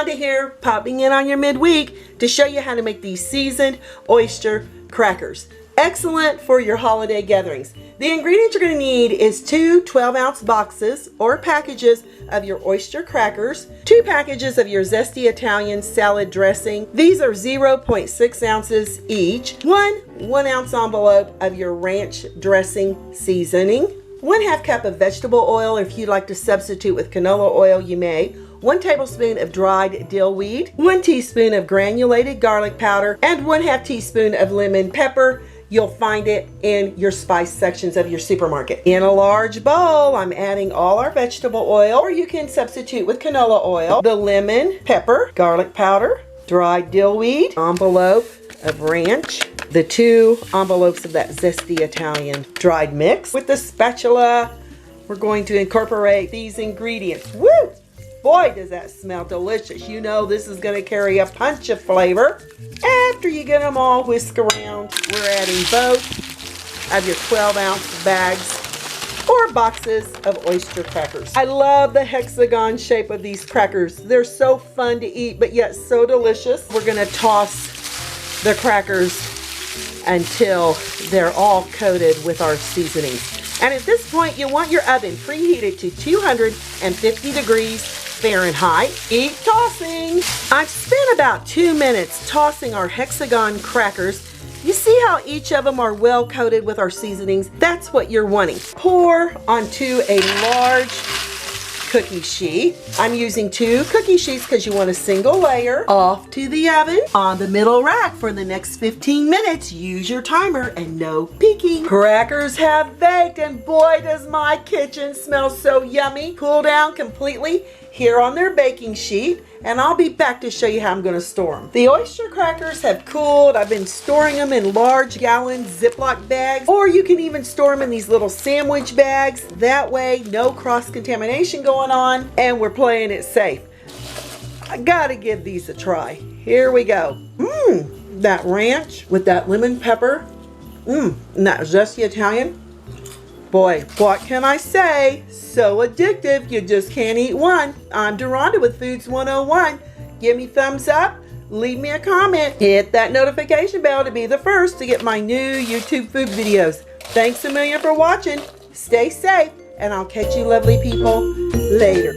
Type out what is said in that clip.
Deronda here, popping in on your midweek to show you how to make these seasoned oyster crackers. Excellent for your holiday gatherings. The ingredients you're going to need is 2 12-ounce boxes or packages of your oyster crackers, 2 packages of your Zesty Italian salad dressing. These are 0.6 ounces each, 1 ounce envelope of your ranch dressing seasoning, 1/2 cup of vegetable oil. If you'd like to substitute with canola oil, you may. 1 tablespoon of dried dill weed, 1 teaspoon of granulated garlic powder, and 1/2 teaspoon of lemon pepper. You'll find it in your spice sections of your supermarket. In a large bowl, I'm adding all our vegetable oil, or you can substitute with canola oil, the lemon, pepper, garlic powder, dried dill weed, envelope of ranch, the 2 envelopes of that Zesty Italian dried mix. With the spatula, we're going to incorporate these ingredients. Woo! Boy, does that smell delicious. You know this is going to carry a punch of flavor. After you get them all whisked around, we're adding both of your 12-ounce bags or boxes of oyster crackers. I love the hexagon shape of these crackers. They're so fun to eat, but yet so delicious. We're going to toss the crackers until they're all coated with our seasonings. And at this point, you want your oven preheated to 250 degrees Fahrenheit. Keep tossing. I've spent about 2 minutes tossing our hexagon crackers. You see how each of them are well coated with our seasonings? That's what you're wanting. Pour onto a large cookie sheet. I'm using 2 cookie sheets because you want a single layer. Off to the oven on the middle rack for the next 15 minutes. Use your timer and no peeking. Crackers have baked, and boy does my kitchen smell so yummy. Cool down completely here on their baking sheet, and I'll be back to show you how I'm going to store them. The oyster crackers have cooled. I've been storing them in large gallon Ziploc bags, or you can even store them in these little sandwich bags. That way, no cross-contamination going on, and we're playing it safe. I gotta give these a try. Here we go. That ranch with that lemon pepper, and that Zesty Italian. Boy, what can I say? So addictive, you just can't eat one. I'm Deronda with Foods 101. Give me thumbs up, leave me a comment, hit that notification bell to be the first to get my new YouTube food videos. Thanks a million for watching. Stay safe, and I'll catch you lovely people later.